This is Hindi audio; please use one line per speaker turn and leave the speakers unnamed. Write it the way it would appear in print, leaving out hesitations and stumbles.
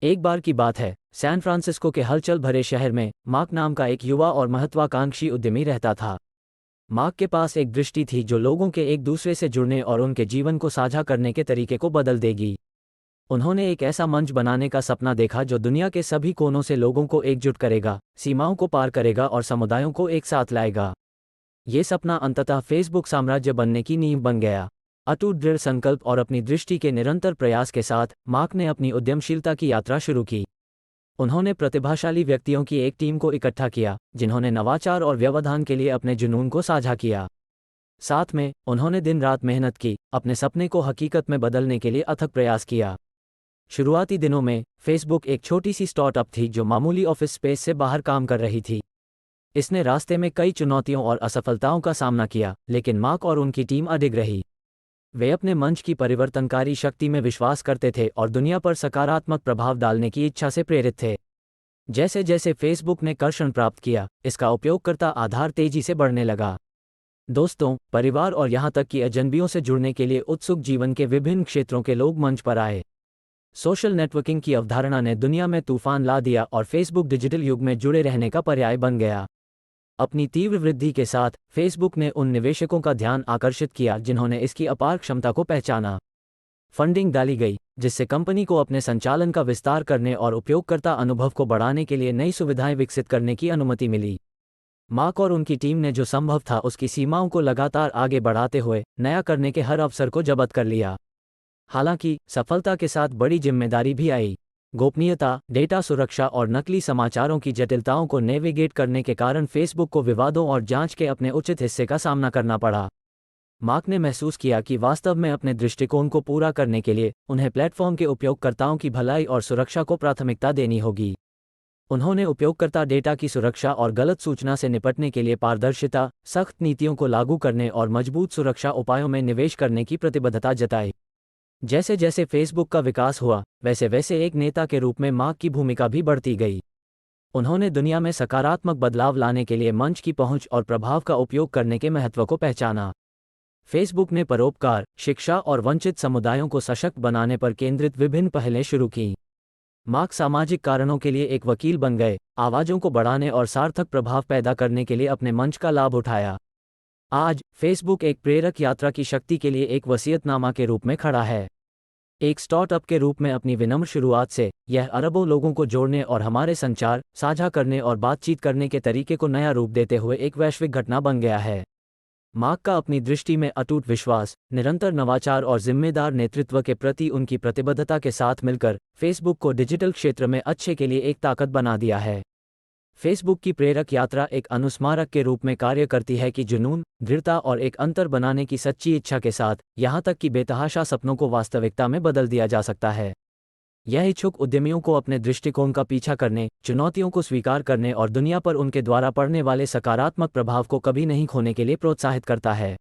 एक बार की बात है, सैन फ्रांसिस्को के हलचल भरे शहर में मार्क नाम का एक युवा और महत्वाकांक्षी उद्यमी रहता था। मार्क के पास एक दृष्टि थी जो लोगों के एक दूसरे से जुड़ने और उनके जीवन को साझा करने के तरीके को बदल देगी। उन्होंने एक ऐसा मंच बनाने का सपना देखा जो दुनिया के सभी कोनों से लोगों को एकजुट करेगा, सीमाओं को पार करेगा और समुदायों को एक साथ लाएगा। ये सपना अंततः फेसबुक साम्राज्य बनने की नींव बन गया। अटूट दृढ़ संकल्प और अपनी दृष्टि के निरंतर प्रयास के साथ मार्क ने अपनी उद्यमशीलता की यात्रा शुरू की। उन्होंने प्रतिभाशाली व्यक्तियों की एक टीम को इकट्ठा किया, जिन्होंने नवाचार और व्यवधान के लिए अपने जुनून को साझा किया। साथ में उन्होंने दिन रात मेहनत की, अपने सपने को हकीकत में बदलने के लिए अथक प्रयास किया। शुरुआती दिनों में फेसबुक एक छोटी सी स्टार्टअप थी जो मामूली ऑफिस स्पेस से बाहर काम कर रही थी। इसने रास्ते में कई चुनौतियों और असफलताओं का सामना किया, लेकिन मार्क और उनकी टीम अडिग रही। वे अपने मंच की परिवर्तनकारी शक्ति में विश्वास करते थे और दुनिया पर सकारात्मक प्रभाव डालने की इच्छा से प्रेरित थे। जैसे जैसे फेसबुक ने कर्षण प्राप्त किया, इसका उपयोगकर्ता आधार तेजी से बढ़ने लगा। दोस्तों, परिवार और यहां तक कि अजनबियों से जुड़ने के लिए उत्सुक जीवन के विभिन्न क्षेत्रों के लोग मंच पर आए। सोशल नेटवर्किंग की अवधारणा ने दुनिया में तूफान ला दिया और फेसबुक डिजिटल युग में जुड़े रहने का पर्याय बन गया। अपनी तीव्र वृद्धि के साथ फेसबुक ने उन निवेशकों का ध्यान आकर्षित किया जिन्होंने इसकी अपार क्षमता को पहचाना। फंडिंग डाली गई, जिससे कंपनी को अपने संचालन का विस्तार करने और उपयोगकर्ता अनुभव को बढ़ाने के लिए नई सुविधाएं विकसित करने की अनुमति मिली। मार्क और उनकी टीम ने जो संभव था उसकी सीमाओं को लगातार आगे बढ़ाते हुए नया करने के हर अवसर को जब्त कर लिया। हालांकि सफलता के साथ बड़ी जिम्मेदारी भी आई। गोपनीयता, डेटा सुरक्षा और नकली समाचारों की जटिलताओं को नेविगेट करने के कारण फेसबुक को विवादों और जांच के अपने उचित हिस्से का सामना करना पड़ा। मार्क ने महसूस किया कि वास्तव में अपने दृष्टिकोण को पूरा करने के लिए उन्हें प्लेटफॉर्म के उपयोगकर्ताओं की भलाई और सुरक्षा को प्राथमिकता देनी होगी। उन्होंने उपयोगकर्ता डेटा की सुरक्षा और गलत सूचना से निपटने के लिए पारदर्शिता, सख्त नीतियों को लागू करने और मजबूत सुरक्षा उपायों में निवेश करने की प्रतिबद्धता जताई। जैसे जैसे फेसबुक का विकास हुआ, वैसे वैसे एक नेता के रूप में मार्क की भूमिका भी बढ़ती गई। उन्होंने दुनिया में सकारात्मक बदलाव लाने के लिए मंच की पहुंच और प्रभाव का उपयोग करने के महत्व को पहचाना। फेसबुक ने परोपकार, शिक्षा और वंचित समुदायों को सशक्त बनाने पर केंद्रित विभिन्न पहलें शुरू की। मार्क सामाजिक कारणों के लिए एक वकील बन गए, आवाज़ों को बढ़ाने और सार्थक प्रभाव पैदा करने के लिए अपने मंच का लाभ उठाया। आज फेसबुक एक प्रेरक यात्रा की शक्ति के लिए एक वसीयतनामा के रूप में खड़ा है। एक स्टार्टअप के रूप में अपनी विनम्र शुरुआत से यह अरबों लोगों को जोड़ने और हमारे संचार, साझा करने और बातचीत करने के तरीके को नया रूप देते हुए एक वैश्विक घटना बन गया है। मार्क का अपनी दृष्टि में अटूट विश्वास, निरंतर नवाचार और जिम्मेदार नेतृत्व के प्रति उनकी प्रतिबद्धता के साथ मिलकर फेसबुक को डिजिटल क्षेत्र में अच्छे के लिए एक ताकत बना दिया है। फेसबुक की प्रेरक यात्रा एक अनुस्मारक के रूप में कार्य करती है कि जुनून, दृढ़ता और एक अंतर बनाने की सच्ची इच्छा के साथ यहां तक कि बेतहाशा सपनों को वास्तविकता में बदल दिया जा सकता है। यह इच्छुक उद्यमियों को अपने दृष्टिकोण का पीछा करने, चुनौतियों को स्वीकार करने और दुनिया पर उनके द्वारा पड़ने वाले सकारात्मक प्रभाव को कभी नहीं खोने के लिए प्रोत्साहित करता है।